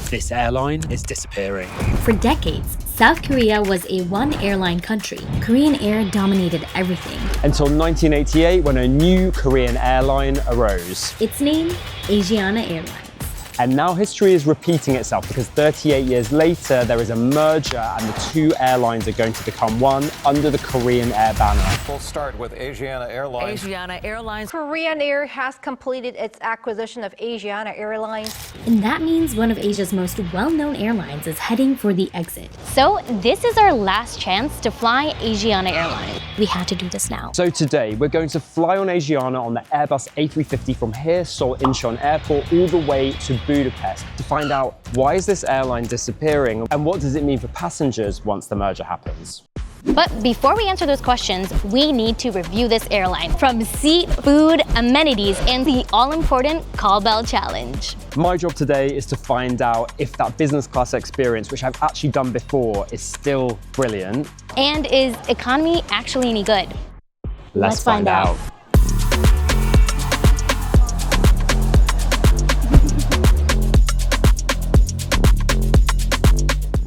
This airline is disappearing. For decades, South Korea was a one-airline country. Korean Air dominated everything. Until 1988, when a new Korean airline arose. Its name, Asiana Airlines. And now history is repeating itself because 38 years later, there is a merger and the two airlines are going to become one under the Korean Air banner. We'll start with Asiana Airlines. Asiana Airlines. Korean Air has completed its acquisition of Asiana Airlines. And that means one of Asia's most well-known airlines is heading for the exit. So this is our last chance to fly Asiana Airlines. We had to do this now. So today, we're going to fly on Asiana on the Airbus A350 from here, Seoul Incheon Airport, all the way to Budapest to find out why is this airline disappearing and what does it mean for passengers once the merger happens. But before we answer those questions, we need to review this airline from seat, food, amenities, and the all-important call bell challenge. My job today is to find out if that business class experience, which I've actually done before, is still brilliant. And is economy actually any good? Let's find out.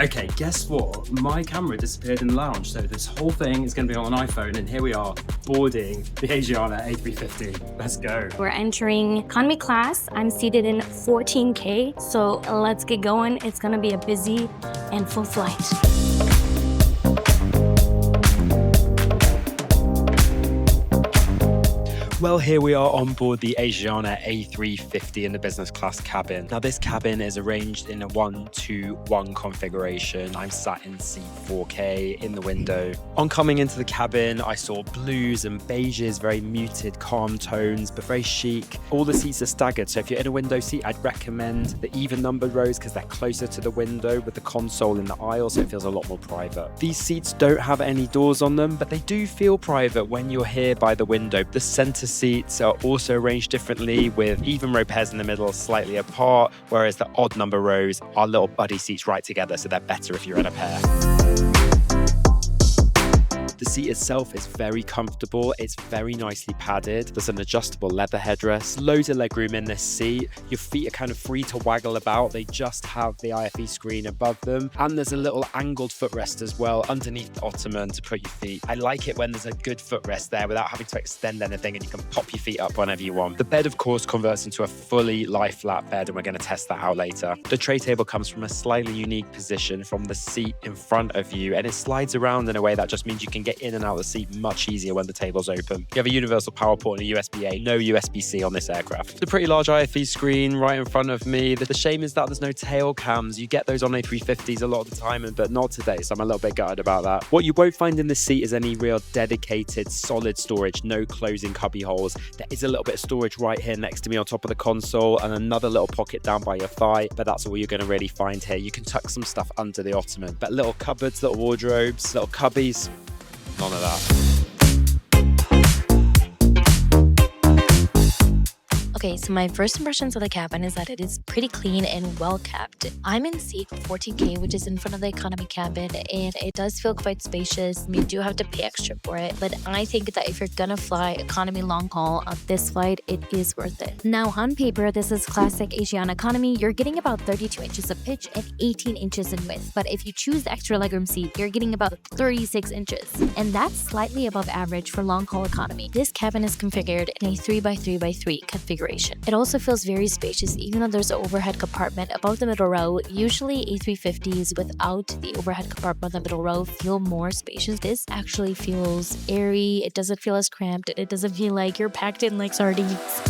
Okay, guess what? My camera disappeared in the lounge, so this whole thing is going to be on an iPhone, and here we are, boarding the Asiana A350. Let's go. We're entering economy class. I'm seated in 14K, so let's get going. It's going to be a busy and full flight. Well, here we are on board the Asiana A350 in the business class cabin. Now, this cabin is arranged in a 1-2-1 configuration. I'm sat in seat 4K in the window. On coming into the cabin, I saw blues and beiges, very muted, calm tones, but very chic. All the seats are staggered, so if you're in a window seat, I'd recommend the even numbered rows because they're closer to the window with the console in the aisle, so it feels a lot more private. These seats don't have any doors on them, but they do feel private when you're here by the window. The center seats are also arranged differently with even row pairs in the middle slightly apart, whereas the odd number rows are little buddy seats right together, so they're better if you're in a pair. The seat itself is very comfortable. It's very nicely padded. There's an adjustable leather headrest, loads of legroom in this seat. Your feet are kind of free to waggle about. They just have the IFE screen above them. And there's a little angled footrest as well underneath the ottoman to put your feet. I like it when there's a good footrest there without having to extend anything, and you can pop your feet up whenever you want. The bed, of course, converts into a fully lie-flat bed, and we're going to test that out later. The tray table comes from a slightly unique position from the seat in front of you, and it slides around in a way that just means you can get in and out of the seat much easier when the table's open. You have a universal power port and a USB-A, no USB-C on this aircraft. It's a pretty large IFE screen right in front of me. The shame is that there's no tail cams. You get those on A350s a lot of the time, but not today, so I'm a little bit gutted about that. What you won't find in this seat is any real dedicated solid storage, no closing cubby holes. There is a little bit of storage right here next to me on top of the console and another little pocket down by your thigh, but that's all you're going to really find here. You can tuck some stuff under the ottoman, but little cupboards, little wardrobes, little cubbies, none of that. Okay, so my first impressions of the cabin is that it is pretty clean and well kept. I'm in seat 14K, which is in front of the economy cabin, and it does feel quite spacious. You do have to pay extra for it, but I think that if you're gonna fly economy long haul on this flight, it is worth it. Now, on paper, this is classic Asiana economy. You're getting about 32 inches of pitch and 18 inches in width, but if you choose the extra legroom seat, you're getting about 36 inches, and that's slightly above average for long haul economy. This cabin is configured in a 3x3x3 configuration. It also feels very spacious, even though there's an overhead compartment above the middle row. Usually A350s without the overhead compartment on the middle row feel more spacious. This actually feels airy. It doesn't feel as cramped. It doesn't feel like you're packed in like sardines.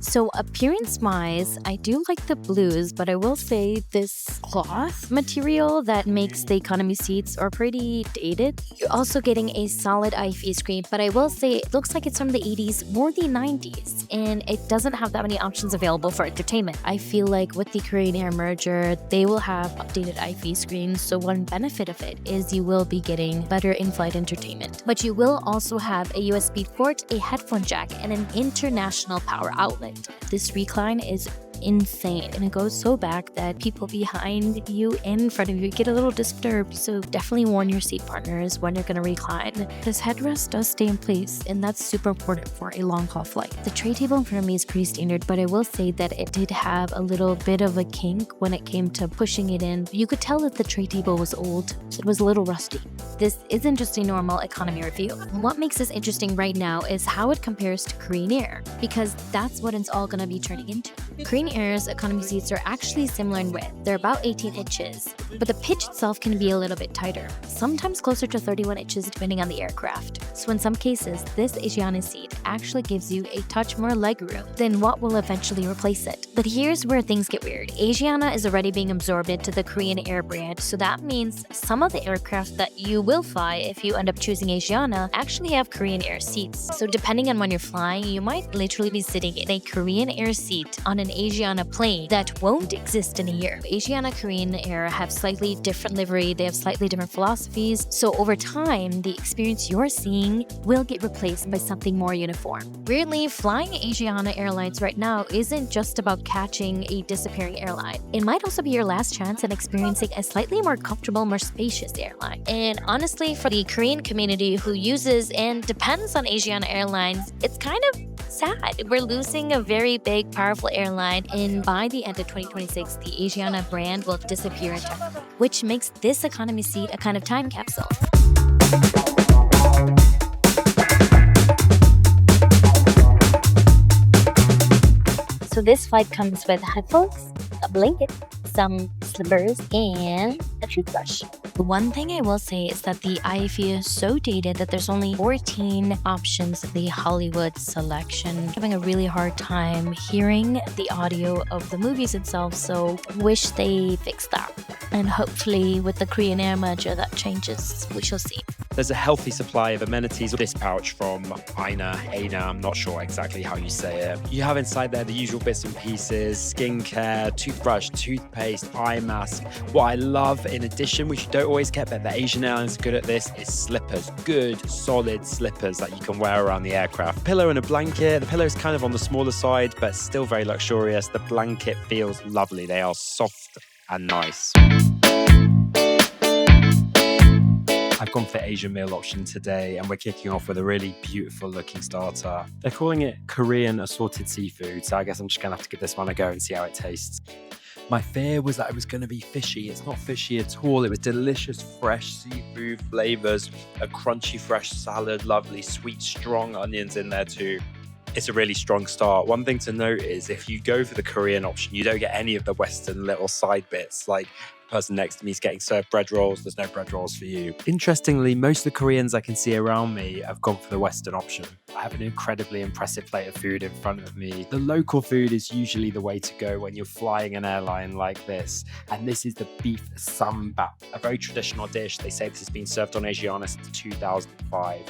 So appearance-wise, I do like the blues, but I will say this cloth material that makes the economy seats are pretty dated. You're also getting a solid IFE screen, but I will say it looks like it's from the 80s or the 90s, and it doesn't have that many options available for entertainment. I feel like with the Korean Air merger, they will have updated IFE screens, so one benefit of it is you will be getting better in-flight entertainment. But you will also have a USB port, a headphone jack, and an international power outlet. This recline is insane. And it goes so back that people behind you and in front of you get a little disturbed. So definitely warn your seat partners when you're going to recline. This headrest does stay in place, and that's super important for a long haul flight. The tray table in front of me is pretty standard, but I will say that it did have a little bit of a kink when it came to pushing it in. You could tell that the tray table was old. It was a little rusty. This isn't just a normal economy review. What makes this interesting right now is how it compares to Korean Air, because that's what it's all going to be turning into. Korean Air's economy seats are actually similar in width. They're about 18 inches, but the pitch itself can be a little bit tighter, sometimes closer to 31 inches depending on the aircraft. So in some cases, this Asiana seat actually gives you a touch more legroom than what will eventually replace it. But here's where things get weird. Asiana is already being absorbed into the Korean Air brand, so that means some of the aircraft that you will fly if you end up choosing Asiana actually have Korean Air seats. So depending on when you're flying, you might literally be sitting in a Korean Air seat on an Asiana plane that won't exist in a year. Asiana Korean Air have slightly different livery, they have slightly different philosophies, so over time, the experience you're seeing will get replaced by something more uniform. Weirdly, flying Asiana Airlines right now isn't just about catching a disappearing airline. It might also be your last chance at experiencing a slightly more comfortable, more spacious airline. And honestly, for the Korean community who uses and depends on Asiana Airlines, it's kind of sad. We're losing a very big, powerful airline, and by the end of 2026, the Asiana brand will disappear entirely, which makes this economy seat a kind of time capsule. So this flight comes with headphones, a blanket, some slippers, and a toothbrush. One thing I will say is that the IFE is so dated that there's only 14 options in the Hollywood selection. I'm having a really hard time hearing the audio of the movies itself, so wish they fixed that. And hopefully with the Korean Air merger that changes, we shall see. There's a healthy supply of amenities. This pouch from Aina, I'm not sure exactly how you say it. You have inside there the usual bits and pieces, skincare, toothbrush, toothpaste, eye mask. What I love in addition, which you don't always get, but the Asianaairlines are good at this, is slippers. Good, solid slippers that you can wear around the aircraft. Pillow and a blanket. The pillow is kind of on the smaller side, but still very luxurious. The blanket feels lovely. They are soft and nice. I've gone for the Asian meal option today, and we're kicking off with a really beautiful looking starter. They're calling it Korean assorted seafood, so I guess I'm just gonna have to give this one a go and see how it tastes. My fear was that it was going to be fishy. It's not fishy at all. It was delicious, fresh seafood flavors, a crunchy, fresh salad, lovely, sweet, strong onions in there too. It's a really strong start. One thing to note is if you go for the Korean option, you don't get any of the Western little side bits. Like the person next to me is getting served bread rolls. There's no bread rolls for you. Interestingly, most of the Koreans I can see around me have gone for the Western option. I have an incredibly impressive plate of food in front of me. The local food is usually the way to go when you're flying an airline like this. And this is the beef sambap, a very traditional dish. They say this has been served on Asiana since 2005.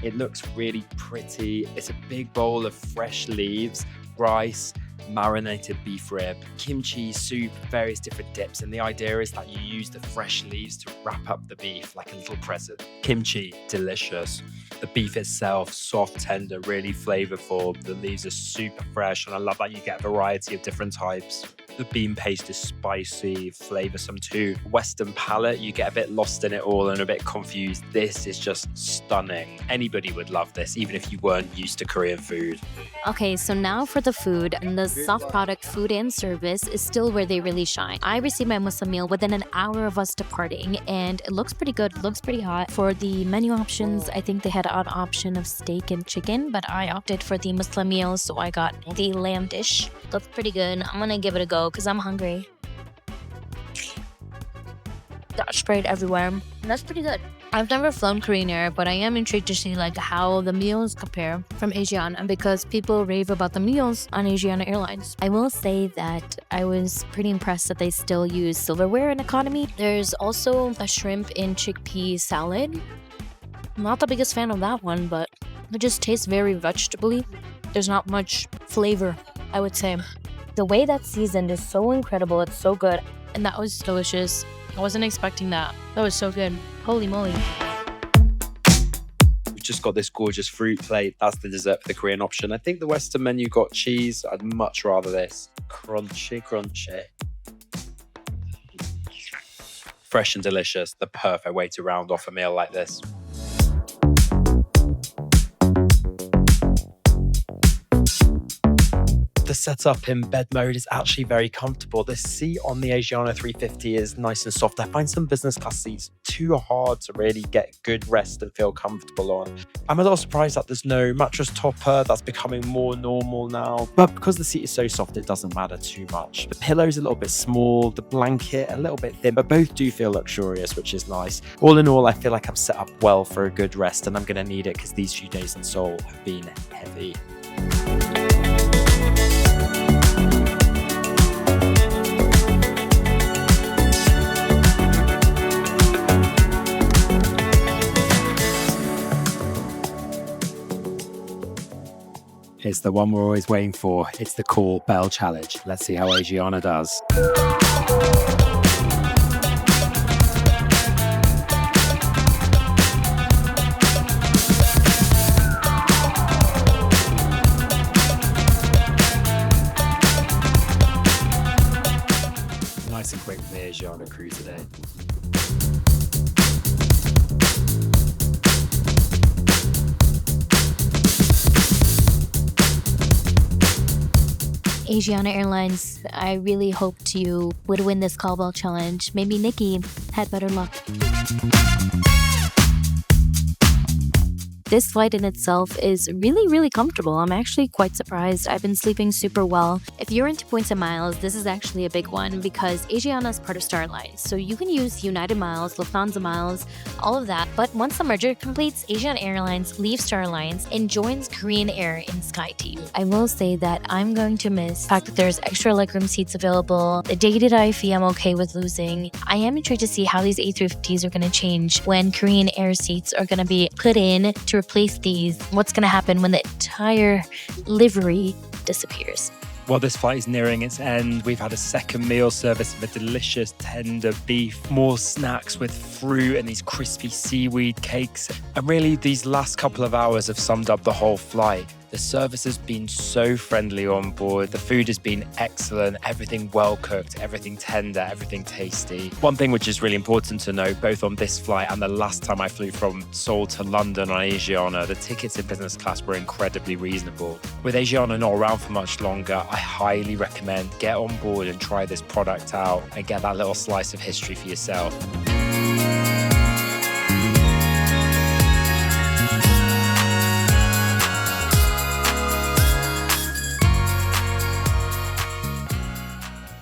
It looks really pretty. It's a big bowl of fresh leaves, rice, marinated beef rib, kimchi, soup, various different dips. And the idea is that you use the fresh leaves to wrap up the beef like a little present. Kimchi, delicious. The beef itself, soft, tender, really flavorful. The leaves are super fresh, and I love that you get a variety of different types. The bean paste is spicy, flavoursome too. Western palate, you get a bit lost in it all and a bit confused. This is just stunning. Anybody would love this, even if you weren't used to Korean food. Okay, so now for the food. And the soft product food and service is still where they really shine. I received my Muslim meal within an hour of us departing, and it looks pretty good, looks pretty hot. For the menu options, I think they had an option of steak and chicken, but I opted for the Muslim meal, so I got the lamb dish. Looks pretty good. I'm gonna give it a go because I'm hungry. Got sprayed everywhere. And that's pretty good. I've never flown Korean Air, but I am intrigued to see like how the meals compare from Asiana, because people rave about the meals on Asiana Airlines. I will say that I was pretty impressed that they still use silverware in economy. There's also a shrimp and chickpea salad. I'm not the biggest fan of that one, but it just tastes very vegetable-y. There's not much flavor, I would say. The way that's seasoned is so incredible. It's so good. And that was delicious. I wasn't expecting that. That was so good. Holy moly. We've just got this gorgeous fruit plate. That's the dessert for the Korean option. I think the Western menu got cheese. I'd much rather this. Crunchy, crunchy. Fresh and delicious. The perfect way to round off a meal like this. The setup in bed mode is actually very comfortable. The seat on the Asiana 350 is nice and soft. I find some business class seats too hard to really get good rest and feel comfortable on. I'm a little surprised that there's no mattress topper. That's becoming more normal now. But because the seat is so soft, it doesn't matter too much. The pillow's a little bit small, the blanket a little bit thin, but both do feel luxurious, which is nice. All in all, I feel like I'm set up well for a good rest, and I'm going to need it because these few days in Seoul have been heavy. It's the one we're always waiting for. It's the call bell challenge. Let's see how Asiana does. Nice and quick for the Asiana crew today. Asiana Airlines, I really hoped you would win this call bell challenge. Maybe Nicky had better luck. This flight in itself is really comfortable. I'm actually quite surprised. I've been sleeping super well. If you're into points and miles, this is actually a big one because Asiana is part of Star Alliance. So you can use United Miles, Lufthansa Miles, all of that. But once the merger completes, Asiana Airlines leaves Star Alliance and joins Korean Air in SkyTeam. I will say that I'm going to miss the fact that there's extra legroom seats available. The dated IFE I'm okay with losing. I am intrigued to see how these A350s are going to change when Korean Air seats are going to be put in to replace these. What's going to happen when the entire livery disappears? Well, this flight is nearing its end. We've had a second meal service of a delicious tender beef, more snacks with fruit and these crispy seaweed cakes. And really, these last couple of hours have summed up the whole flight. The service has been so friendly on board. The food has been excellent. Everything well cooked, everything tender, everything tasty. One thing which is really important to note, both on this flight and the last time I flew from Seoul to London on Asiana, the tickets in business class were incredibly reasonable. With Asiana not around for much longer, I highly recommend get on board and try this product out and get that little slice of history for yourself.